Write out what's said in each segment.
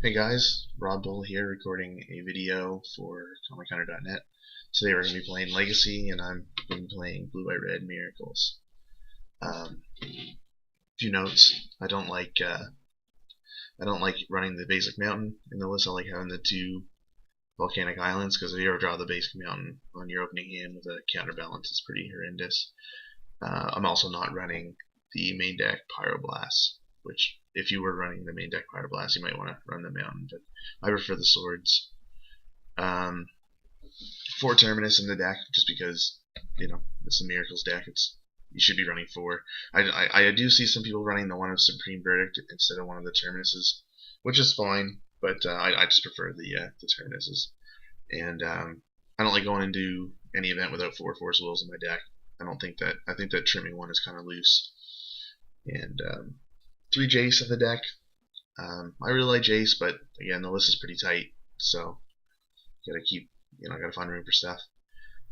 Hey guys, Rob Bull here recording a video for ComicHunter.net. Today we're going to be playing Legacy, and I'm been playing Blue White Red Miracles. Few notes: I don't like running the basic mountain in the list. I like having the two volcanic islands because if you ever draw the basic mountain on your opening hand with a counterbalance, it's pretty horrendous. I'm also not running the main deck Pyroblast, which if you were running the main deck Pyroblast, you might want to run the mountain, but I prefer the swords. Um, 4 Terminus in the deck, just because it's a Miracles deck. You should be running 4. I do see some people running the one of Supreme Verdict instead of one of the Terminuses, which is fine, but I just prefer the Terminuses. And I don't like going into any event without 4 Force Wills in my deck. I think that trimming one is kind of loose. And 3 Jace in the deck. I really like Jace, but again, the list is pretty tight, so gotta find room for stuff.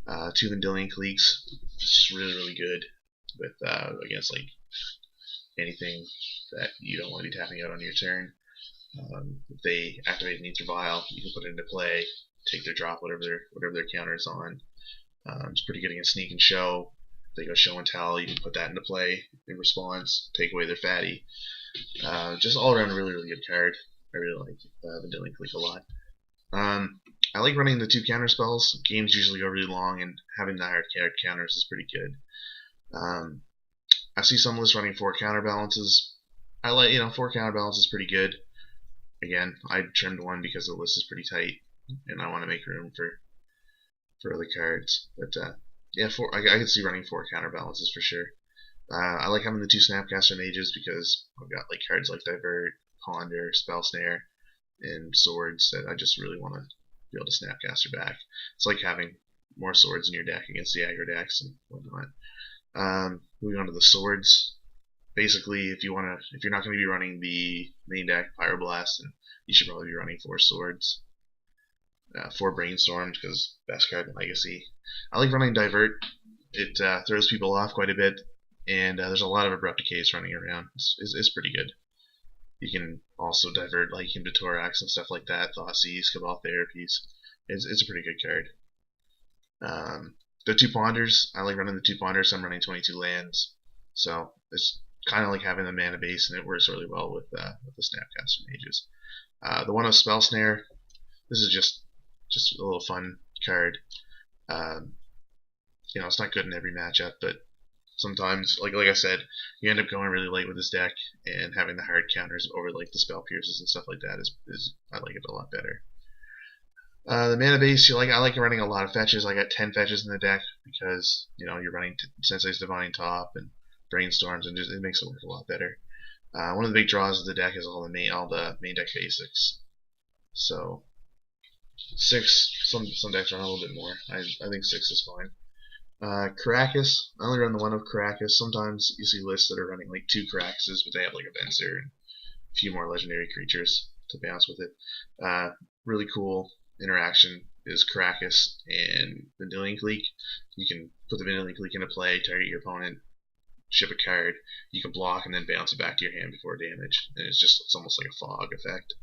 2 Vendilion Cliques, it's just really good with against like anything that you don't want to be tapping out on your turn. If they activate an Aether Vial, you can put it into play, take their drop, whatever their counter is on. It's pretty good against Sneak and Show. If they go Show and Tell, you can put that into play in response, take away their fatty. Just all around a really good card. I really like Vendilion Clique a lot. I like running the 2 counter spells. Games usually go really long, and having the hard counters is pretty good. I see some lists running 4 counterbalances. I like 4 counterbalances is pretty good. Again, I trimmed one because the list is pretty tight, and I want to make room for other cards. But yeah, I could see running 4 counterbalances for sure. I like having the 2 Snapcaster Mages because I've got like cards like Divert, Ponder, Spell Snare, and Swords that I just really want to be able to Snapcaster back. It's like having more swords in your deck against the aggro decks and whatnot. Moving on to the swords. Basically, if you're not going to be running the main deck Pyroblast, then you should probably be running 4 swords. 4 Brainstorms because best card in Legacy. I like running Divert. It throws people off quite a bit, and there's a lot of Abrupt Decays running around. It's pretty good. You can also divert like into Torax and stuff like that. Thoughtseize, Cabal Therapies. It's a pretty good card. The 2 Ponders, I like running the 2 Ponders. I'm running 22 lands, so it's kind of like having the mana base, and it works really well with the Snapcaster Mages. The one of Spell Snare, this is just a little fun card. It's not good in every matchup, but sometimes, like I said, you end up going really late with this deck, and having the hard counters over like the Spell Pierces and stuff like that is I like it a lot better. The mana base, I like running a lot of fetches. I got 10 fetches in the deck because you're running Sensei's Divine Top and Brainstorms, and it makes it work a lot better. One of the big draws of the deck is all the main deck basics. So 6, some decks run a little bit more. I think 6 is fine. Karakas, I only run the one of Karakas. Sometimes you see lists that are running like 2 Karakases, but they have like a Venser and a few more legendary creatures to bounce with it. Really cool interaction is Karakas and Vendilion Clique. You can put the Vendilion Clique into play, target your opponent, ship a card. You can block and then bounce it back to your hand before damage, and it's almost like a fog effect.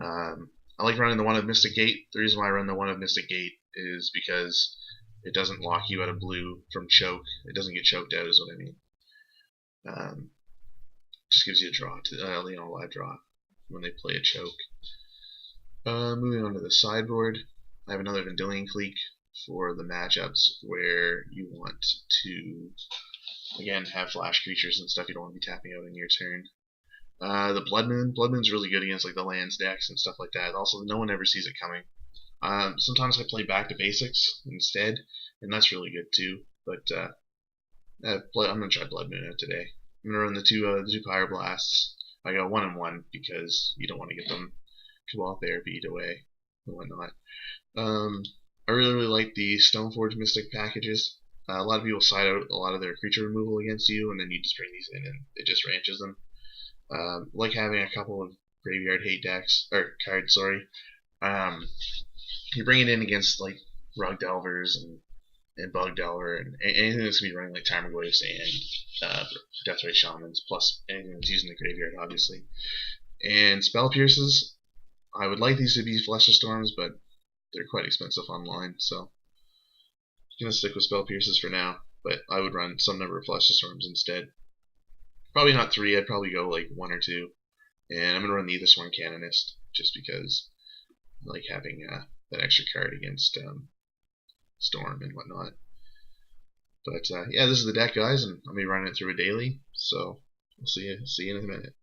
I like running the one of Mystic Gate. The reason why I run the one of Mystic Gate is because it doesn't lock you out of blue from choke. It doesn't get choked out, is what I mean. Just gives you a draw, a live draw when they play a choke. Moving on to the sideboard, I have another Vendilion Clique for the matchups where you want to, again, have flash creatures and stuff you don't want to be tapping out in your turn. The Blood Moon's really good against like the lands decks and stuff like that. Also, no one ever sees it coming. Sometimes I play back to basics instead, and that's really good too. But I'm gonna try Blood Moon out today. I'm gonna run the two Pyroblasts. I got 1 and 1 because you don't want to get them Cabal Therapy away and whatnot. I really like the Stoneforge Mystic packages. A lot of people side out a lot of their creature removal against you, and then you just bring these in, and it just ranches them. Like having a couple of Graveyard Hate decks or cards. Sorry. You bring it in against like Rug Delvers and Bug Delver and anything that's gonna be running like Tarmogoyfs and Deathray Shamans, plus anything that's using the graveyard, obviously. And Spell Pierces, I would like these to be Flesh of Storms, but they're quite expensive online, so I'm gonna stick with Spell Pierces for now. But I would run some number of Flesh of Storms instead. Probably not 3. I'd probably go like 1 or 2. And I'm gonna run the Aethersworn Canonist just because I like having that extra card against Storm and whatnot. But yeah, this is the deck, guys, and I'll be running it through a daily. So we'll see you in a minute.